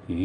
उन्नीस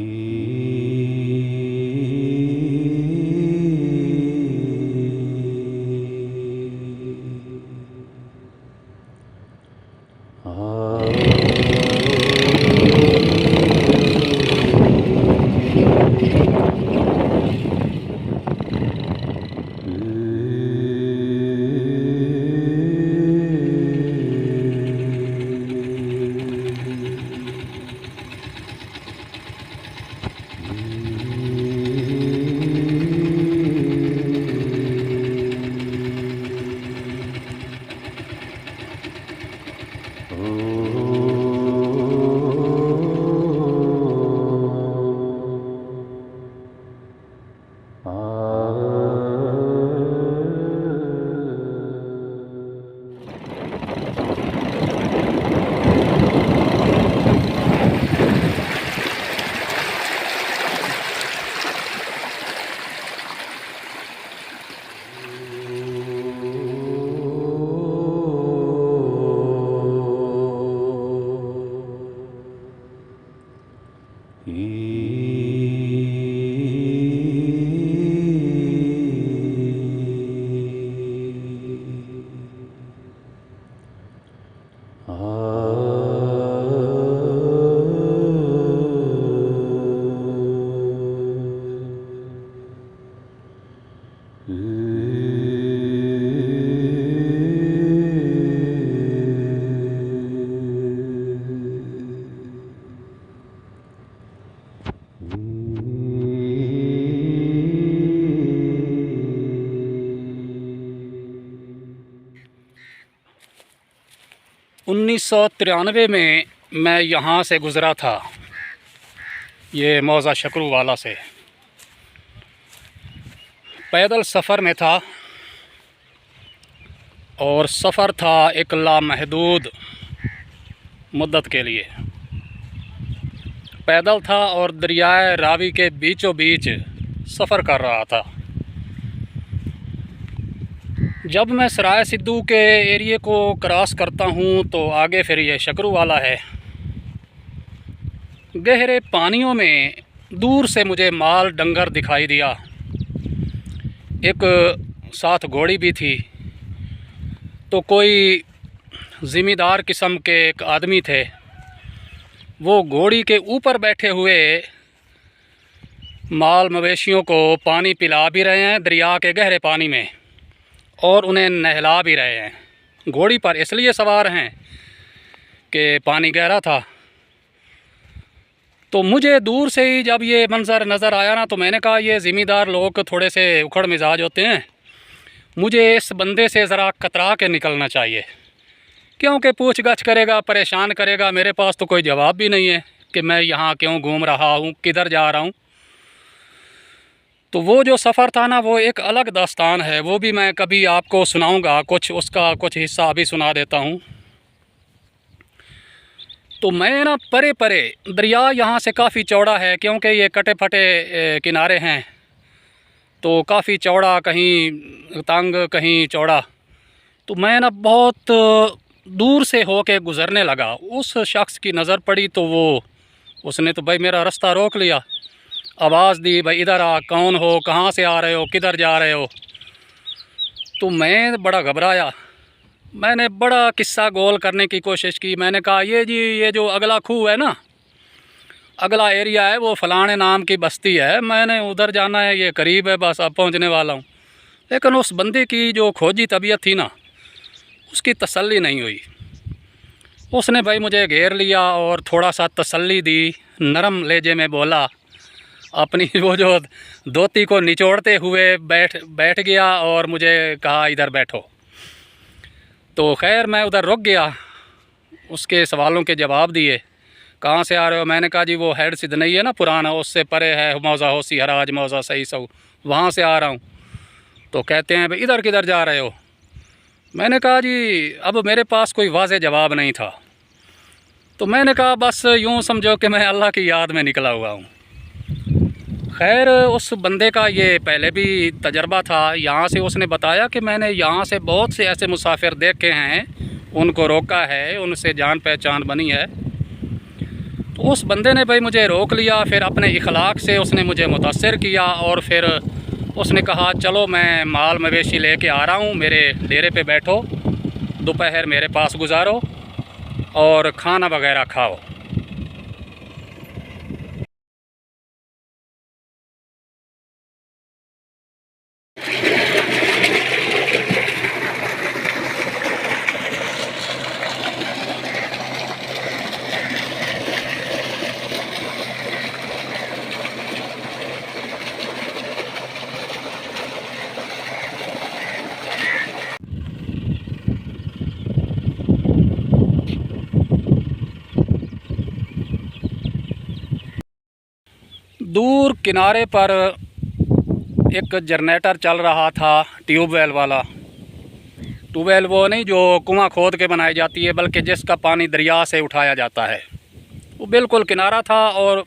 1993 में मैं यहाँ से गुज़रा था, ये मौज़ा शकरू वाला से पैदल सफ़र में था, और सफ़र था एक लामहदूद मुद्दत के लिए। पैदल था और दरियाए रावी के बीचों बीच सफ़र कर रहा था। जब मैं सराय सिद्धू के एरिए को क्रॉस करता हूँ तो आगे फिर ये शकरू वाला है। गहरे पानियों में दूर से मुझे माल डंगर दिखाई दिया, एक साथ घोड़ी भी थी। तो कोई ज़िम्मेदार किस्म के एक आदमी थे, वो घोड़ी के ऊपर बैठे हुए माल मवेशियों को पानी पिला भी रहे हैं दरिया के गहरे पानी में, और उन्हें नहला भी रहे हैं। घोड़ी पर इसलिए सवार हैं कि पानी गहरा था। तो मुझे दूर से ही जब ये मंज़र नज़र आया ना, तो मैंने कहा ये ज़िम्मेदार लोग थोड़े से उखड़ मिजाज होते हैं, मुझे इस बंदे से ज़रा कतरा के निकलना चाहिए, क्योंकि पूछ गछ करेगा, परेशान करेगा। मेरे पास तो कोई जवाब भी नहीं है कि मैं यहाँ क्यों घूम रहा हूँ, किधर जा रहा हूँ। तो वो जो सफ़र था ना, वो एक अलग दास्तान है, वो भी मैं कभी आपको सुनाऊंगा, कुछ उसका कुछ हिस्सा अभी सुना देता हूँ। तो मैं ना परे परे, दरिया यहाँ से काफ़ी चौड़ा है, क्योंकि ये कटे फटे किनारे हैं, तो काफ़ी चौड़ा, कहीं तंग कहीं चौड़ा। तो मैं ना बहुत दूर से होके गुज़रने लगा। उस शख्स की नज़र पड़ी तो उसने तो भाई मेरा रास्ता रोक लिया, आवाज़ दी, भाई इधर आ, कौन हो, कहाँ से आ रहे हो, किधर जा रहे हो। तो मैं बड़ा घबराया। मैंने बड़ा किस्सा गोल करने की कोशिश की। मैंने कहा ये जी, ये जो अगला खूह है ना, अगला एरिया है, वो फ़लाने नाम की बस्ती है, मैंने उधर जाना है, ये करीब है, बस अब पहुंचने वाला हूँ। लेकिन उस बंदे की जो खोजी तबीयत थी ना, उसकी तसल्ली नहीं हुई। उसने भाई मुझे घेर लिया और थोड़ा सा तसल्ली दी, नरम लहजे में बोला, अपनी वो जो धोती को निचोड़ते हुए बैठ गया और मुझे कहा इधर बैठो। तो खैर मैं उधर रुक गया, उसके सवालों के जवाब दिए। कहाँ से आ रहे हो? मैंने कहा जी वो हेड सिद्धनई है ना पुराना, उससे परे है मौज़ा होसी हराज मौज़ा सही सऊ, वहाँ से आ रहा हूँ। तो कहते हैं भाई इधर किधर जा रहे हो? मैंने कहा जी अब मेरे पास कोई वाज़ेह जवाब नहीं था। तो मैंने कहा बस यूँ समझो कि मैं अल्लाह की याद में निकला हुआ हूँ। खैर उस बंदे का ये पहले भी तजर्बा था यहाँ से। उसने बताया कि मैंने यहाँ से बहुत से ऐसे मुसाफिर देखे हैं, उनको रोका है, उनसे जान पहचान बनी है। तो उस बंदे ने भाई मुझे रोक लिया, फिर अपने इखलाक से उसने मुझे मुतासर किया और फिर उसने कहा चलो मैं माल मवेशी लेके आ रहा हूँ, मेरे डेरे पे बैठो, दोपहर मेरे पास गुजारो और खाना वगैरह खाओ। दूर किनारे पर एक जनरेटर चल रहा था, ट्यूबवेल वाला। ट्यूबवेल वो नहीं जो कुआं खोद के बनाई जाती है, बल्कि जिसका पानी दरिया से उठाया जाता है। वो बिल्कुल किनारा था और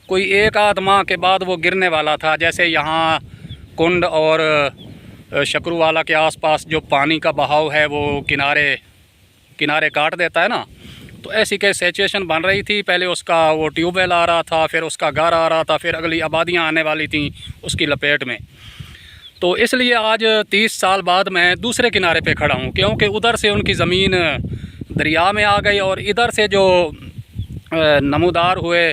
कोई एक आध माह के बाद वो गिरने वाला था। जैसे यहाँ कुंड और शकरूवाला के आसपास जो पानी का बहाव है वो किनारे किनारे काट देता है ना, तो ऐसी के सिचुएशन बन रही थी। पहले उसका वो ट्यूबवेल आ रहा था, फिर उसका घर आ रहा था, फिर अगली आबादियाँ आने वाली थी उसकी लपेट में। तो इसलिए आज 30 साल बाद मैं दूसरे किनारे पे खड़ा हूँ, क्योंकि उधर से उनकी ज़मीन दरिया में आ गई और इधर से जो नमूदार हुए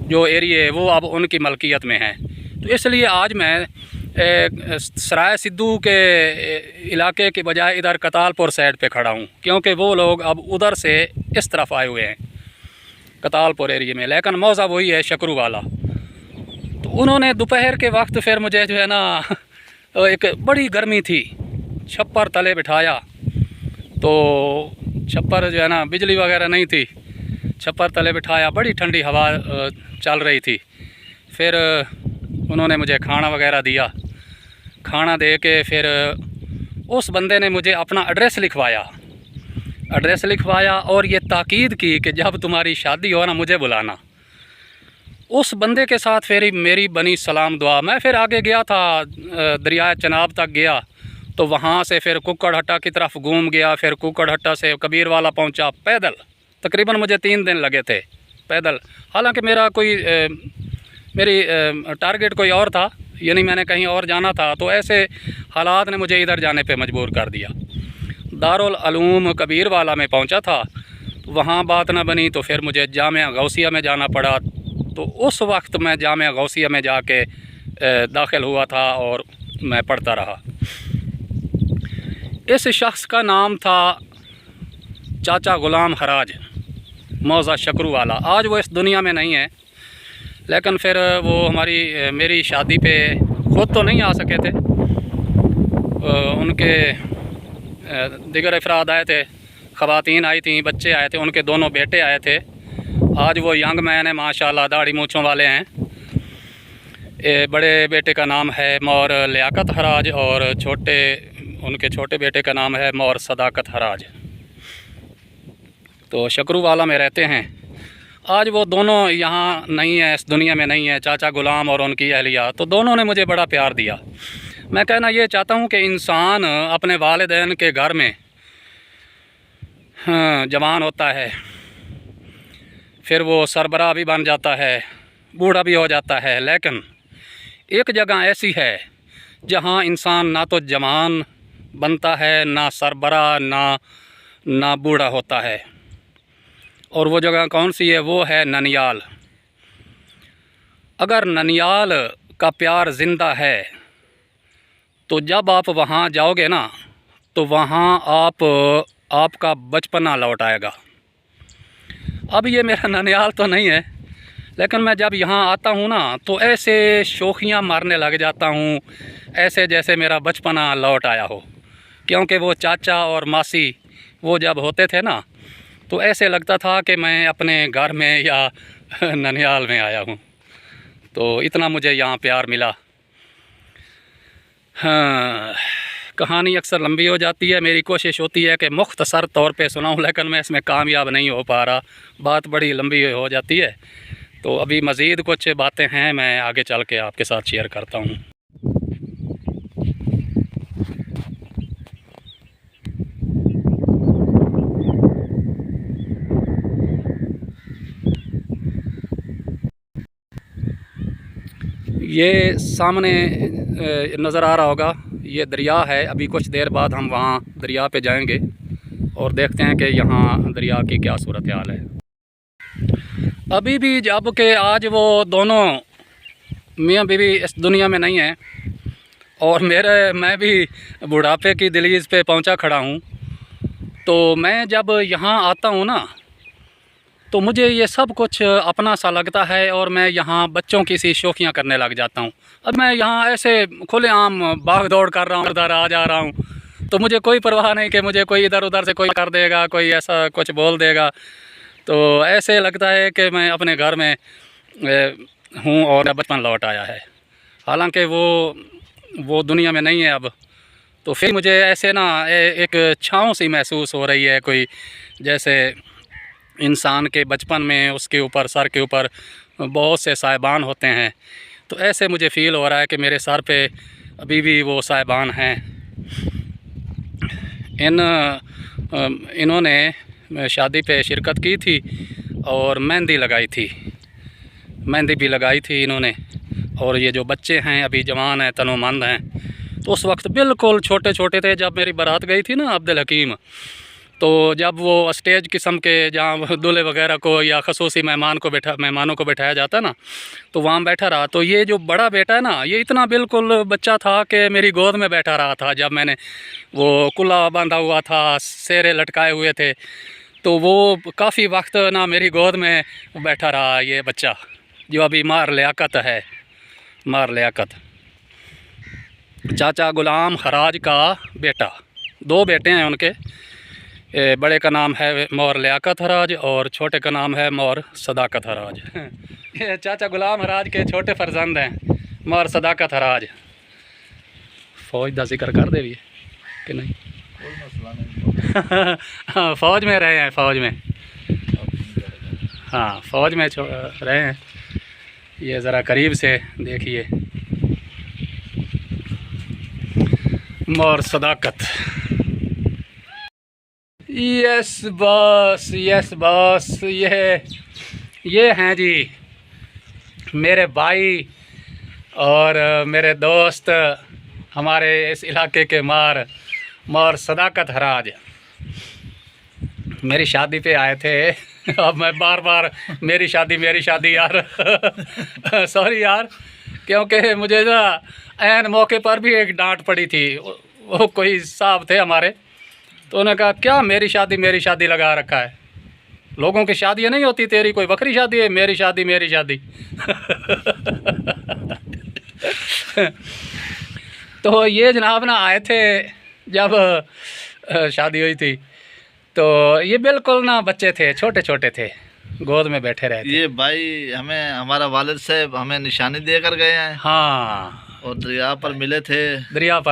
जो एरिए वो अब उनकी मलकियत में हैं। तो इसलिए आज मैं सराय सिद्धू के इलाके के बजाय इधर कतालपुर साइड पे खड़ा हूँ, क्योंकि वो लोग अब उधर से इस तरफ आए हुए हैं कतालपुर एरिए में, लेकिन मौज़ा वही है शकरूवाला। तो उन्होंने दोपहर के वक्त फिर मुझे जो है ना एक बड़ी गर्मी थी, छप्पर तले बिठाया। तो छप्पर जो है ना बिजली वगैरह नहीं थी, छप्पर तले बिठाया, बड़ी ठंडी हवा चल रही थी। फिर उन्होंने मुझे खाना वगैरह दिया, खाना दे के फिर उस बंदे ने मुझे अपना एड्रेस लिखवाया और ये ताकीद की कि जब तुम्हारी शादी हो ना मुझे बुलाना। उस बंदे के साथ फिर मेरी बनी सलाम दुआ। मैं फिर आगे गया था, दरिया चनाब तक गया, तो वहाँ से फिर कुक्कड़हट्टा की तरफ घूम गया, फिर कुक्कड़हट्टा से कबीरवाला पहुँचा पैदल। तकरीबन मुझे 3 दिन लगे थे पैदल। हालांकि मेरी टारगेट कोई और था, यानी मैंने कहीं और जाना था, तो ऐसे हालात ने मुझे इधर जाने पे मजबूर कर दिया। दारुल अलूम कबीरवाला में पहुंचा था, तो वहाँ बात ना बनी, तो फिर मुझे जामिया गौसिया में जाना पड़ा। तो उस वक्त मैं जामिया गौसिया में जाके दाखिल हुआ था और मैं पढ़ता रहा। इस शख्स का नाम था चाचा ग़ुलाम हराज, मौज़ा शकरूवाला। आज वो इस दुनिया में नहीं है, लेकिन फिर वो मेरी शादी पे ख़ुद तो नहीं आ सके थे, उनके दिगर अफराद आए थे, ख़वातीन आई थीं, बच्चे आए थे, उनके दोनों बेटे आए थे। आज वो यंग मैन है माशाल्लाह, दाढ़ी मूँछों वाले हैं। बड़े बेटे का नाम है मौर लियाकत हराज और उनके छोटे बेटे का नाम है मौर सदाकत हराज। तो शकरूवाला में रहते हैं। आज वो दोनों यहाँ नहीं है, इस दुनिया में नहीं है, चाचा ग़ुलाम और उनकी अहलिया। तो दोनों ने मुझे बड़ा प्यार दिया। मैं कहना ये चाहता हूँ कि इंसान अपने वालिदैन के घर में जवान होता है, फिर वो सरबराह भी बन जाता है, बूढ़ा भी हो जाता है, लेकिन एक जगह ऐसी है जहाँ इंसान ना तो जवान बनता है, ना सरबराह, ना बूढ़ा होता है। और वो जगह कौन सी है? वो है ननियाल। अगर ननियाल का प्यार ज़िंदा है तो जब आप वहाँ जाओगे ना, तो वहाँ आपका बचपना लौट आएगा। अब ये मेरा ननियाल तो नहीं है, लेकिन मैं जब यहाँ आता हूँ ना, तो ऐसे शोखियाँ मारने लग जाता हूँ, ऐसे जैसे मेरा बचपना लौट आया हो। क्योंकि वो चाचा और मासी वो जब होते थे ना, तो ऐसे लगता था कि मैं अपने घर में या ननियाल में आया हूँ। तो इतना मुझे यहाँ प्यार मिला। हाँ, कहानी अक्सर लंबी हो जाती है। मेरी कोशिश होती है कि मुख्तसर तौर पे सुनाऊँ, लेकिन मैं इसमें कामयाब नहीं हो पा रहा, बात बड़ी लंबी हो जाती है। तो अभी मज़ीद कुछ बातें हैं, मैं आगे चल के आपके साथ शेयर करता हूँ। ये सामने नज़र आ रहा होगा, ये दरिया है। अभी कुछ देर बाद हम वहाँ दरिया पे जाएंगे और देखते हैं कि यहाँ दरिया की क्या सूरत हाल है। अभी भी जब कि आज वो दोनों मियाँ बीवी इस दुनिया में नहीं हैं और मैं भी बुढ़ापे की दहलीज पे पहुँचा खड़ा हूँ, तो मैं जब यहाँ आता हूँ ना, तो मुझे ये सब कुछ अपना सा लगता है और मैं यहाँ बच्चों की सी शौकियाँ करने लग जाता हूँ। अब मैं यहाँ ऐसे खुलेआम भाग दौड़ कर रहा हूँ, उधर आ जा रहा हूँ, तो मुझे कोई परवाह नहीं कि मुझे कोई इधर उधर से कोई कर देगा, कोई ऐसा कुछ बोल देगा। तो ऐसे लगता है कि मैं अपने घर में हूँ और बचपन लौट आया है, हालांकि वो दुनिया में नहीं है अब। तो फिर मुझे ऐसे ना एक छाँव सी महसूस हो रही है, कोई जैसे इंसान के बचपन में उसके ऊपर, सर के ऊपर बहुत से साहिबान होते हैं, तो ऐसे मुझे फ़ील हो रहा है कि मेरे सर पे अभी भी वो साहिबान हैं। इन्होंने शादी पे शिरकत की थी और मेहंदी भी लगाई थी इन्होंने। और ये जो बच्चे हैं अभी जवान हैं, तनोमंद हैं, तो उस वक्त बिल्कुल छोटे छोटे थे जब मेरी बारात गई थी ना अब्दुल हकीम। तो जब वो स्टेज किस्म के जहाँ दूल्हे वगैरह को या खसूसी मेहमानों को बैठाया जाता ना, तो वहाँ बैठा रहा। तो ये जो बड़ा बेटा है ना, ये इतना बिल्कुल बच्चा था कि मेरी गोद में बैठा रहा था। जब मैंने वो कुल्ला बांधा हुआ था, सेरे लटकाए हुए थे, तो वो काफ़ी वक्त ना मेरी गोद में बैठा रहा ये बच्चा, जो अभी मार लियाकत चाचा गुलाम हराज का बेटा। 2 बेटे हैं उनके, बड़े का नाम है मौर लियाकत हराज और छोटे का नाम है मौर सदाकत हराज। ये चाचा गुलाम हराज के छोटे फर्जंद हैं, मौर सदाकत हराज। फ़ौज का जिक्र कर दे भी कि नहीं? हाँ, फ़ौज में रहे हैं, फ़ौज में, हाँ फ़ौज में रहे हैं। ये ज़रा करीब से देखिए, मौर सदाकत। यस बॉस, ये हैं जी मेरे भाई और मेरे दोस्त, हमारे इस इलाके के मौर सदाकत हराज। मेरी शादी पे आए थे। अब मैं बार मेरी शादी यार सॉरी यार, क्योंकि मुझे ना ऐन मौके पर भी एक डांट पड़ी थी। वो कोई साहब थे हमारे, तो उन्होंने कहा क्या मेरी शादी लगा रखा है, लोगों की शादियाँ नहीं होती, तेरी कोई बकरी शादी है, मेरी शादी तो ये जनाब ना आए थे जब शादी हुई थी, तो ये बिल्कुल ना बच्चे थे, छोटे छोटे थे, गोद में बैठे रहे थे। ये भाई हमारा वालिद साहब हमें निशानी देकर गए हैं। हाँ, और दरिया पर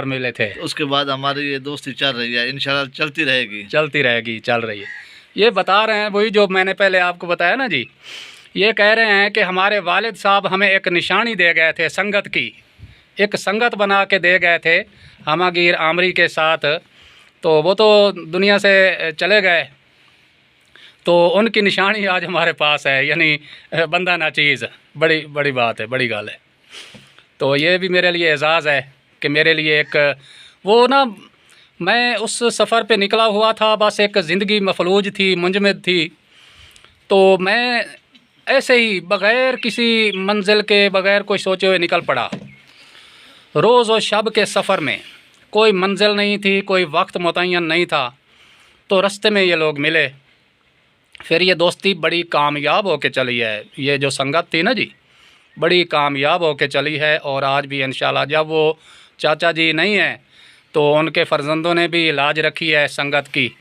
मिले थे। तो उसके बाद हमारी ये दोस्ती चल रही है, इंशाल्लाह चल रही है। ये बता रहे हैं वही जो मैंने पहले आपको बताया ना जी। ये कह रहे हैं कि हमारे वालिद साहब हमें एक निशानी दे गए थे, संगत की, एक संगत बना के दे गए थे हमागीर आमरी के साथ। तो वो तो दुनिया से चले गए, तो उनकी निशानी आज हमारे पास है, यानी बंदा ना चीज़। बड़ी बात है, बड़ी गाल है। तो ये भी मेरे लिए एज़ाज़ है कि मेरे लिए एक वो ना, मैं उस सफ़र पे निकला हुआ था, बस एक ज़िंदगी मफलूज थी, मुंजमद थी। तो मैं ऐसे ही बग़ैर किसी मंजिल के, बग़ैर कोई सोचे हुए निकल पड़ा। रोज़ और शब के सफ़र में कोई मंजिल नहीं थी, कोई वक्त मुतय्यन नहीं था। तो रास्ते में ये लोग मिले, फिर ये दोस्ती बड़ी कामयाब होके चली है। ये जो संगत थी ना जी, बड़ी कामयाब होके चली है। और आज भी इंशाल्लाह, जब वो चाचा जी नहीं हैं तो उनके फ़र्जंदों ने भी लाज रखी है संगत की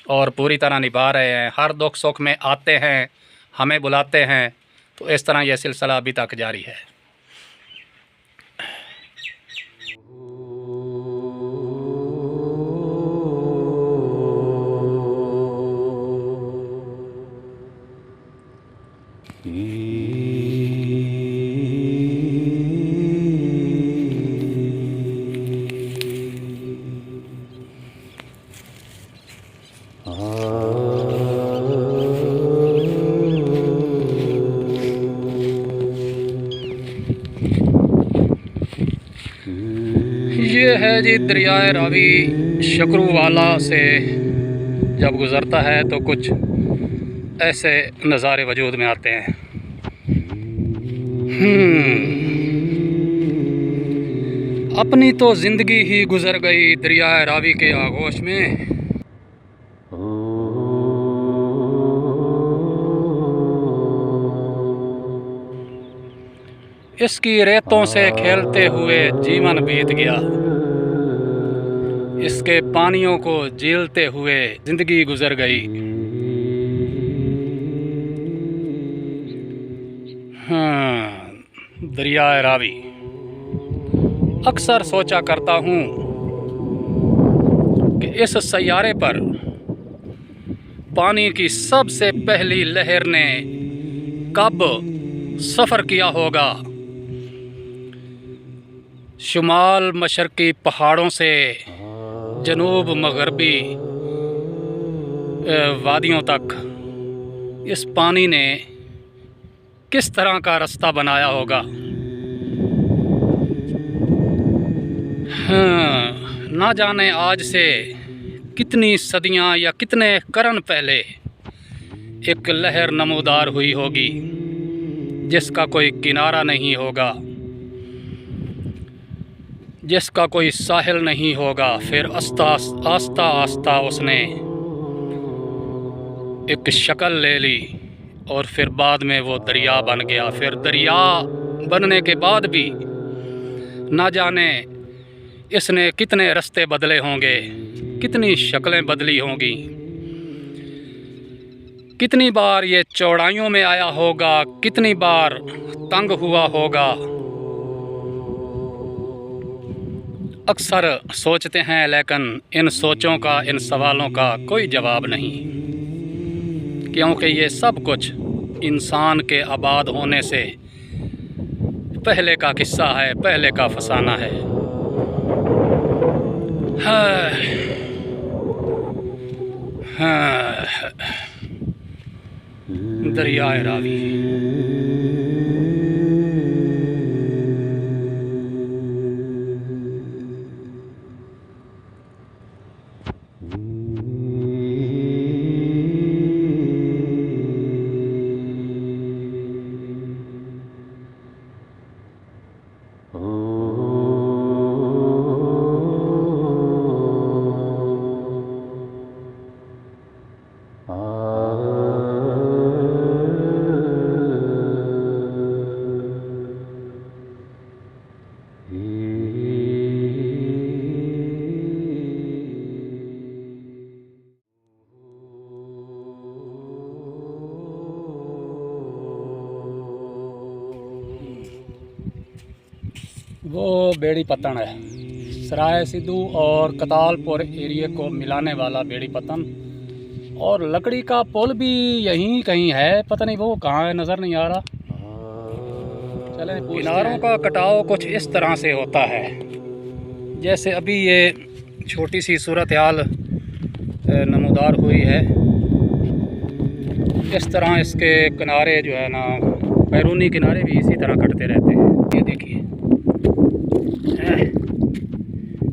और पूरी तरह निभा रहे हैं। हर दुख सुख में आते हैं, हमें बुलाते हैं। तो इस तरह यह सिलसिला अभी तक जारी है। जी दरियाए रावी शकरूवाला से जब गुज़रता है तो कुछ ऐसे नज़ारे वजूद में आते हैं। अपनी तो ज़िंदगी ही गुज़र गई दरियाए रावी के आगोश में, इसकी रेतों से खेलते हुए जीवन बीत गया, इसके पानियों को झीलते हुए ज़िंदगी गुज़र गई। दरियाए रावी। अक्सर सोचा करता हूँ कि इस सैयारे पर पानी की सबसे पहली लहर ने कब सफ़र किया होगा। शुमाल मशरक़ी पहाड़ों से जनूब मगरबी वादियों तक इस पानी ने किस तरह का रास्ता बनाया होगा। ना जाने आज से कितनी सदियां या कितने करन पहले एक लहर नमूदार हुई होगी जिसका कोई किनारा नहीं होगा, जिसका कोई साहिल नहीं होगा। फिर आस्ता आस्ता उसने एक शक्ल ले ली और फिर बाद में वो दरिया बन गया। फिर दरिया बनने के बाद भी ना जाने इसने कितने रास्ते बदले होंगे, कितनी शक्लें बदली होंगी, कितनी बार ये चौड़ाइयों में आया होगा, कितनी बार तंग हुआ होगा। अक्सर सोचते हैं लेकिन इन सोचों का, इन सवालों का कोई जवाब नहीं, क्योंकि ये सब कुछ इंसान के आबाद होने से पहले का किस्सा है, पहले का फसाना है। दरियाए रावी। वो बेड़ी पत्तन है, सराय सिद्धू और कतालपुर एरिया को मिलाने वाला बेड़ी पत्तन। और लकड़ी का पुल भी यहीं कहीं है, पता नहीं वो कहाँ है, नज़र नहीं आ रहा। चले, किनारों का कटाव कुछ इस तरह से होता है जैसे अभी ये छोटी सी सूरत हाल नमूदार हुई है। इस तरह इसके किनारे जो है ना, बैरूनी किनारे भी इसी तरह कटते रहते हैं। ये देखिए,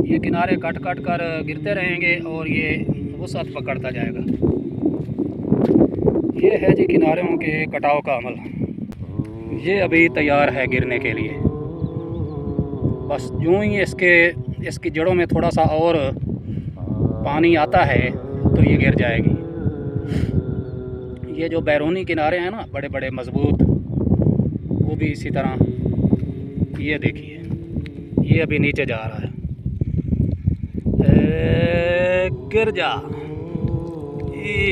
ये किनारे कट कट कर गिरते रहेंगे और ये वसअत पकड़ता जाएगा। ये है जी किनारों के कटाव का अमल। ये अभी तैयार है गिरने के लिए। बस यूँ ही इसकी जड़ों में थोड़ा सा और पानी आता है तो ये गिर जाएगी। ये जो बैरूनी किनारे हैं ना, बड़े बड़े मज़बूत, वो भी इसी तरह। ये देखिए, ये अभी नीचे जा रहा है। गिर जा।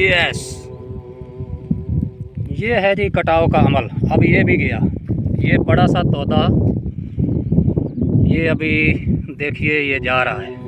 यस, ये है जी कटाव का अमल। अब ये भी गया, ये बड़ा सा तोता, ये अभी देखिए ये जा रहा है।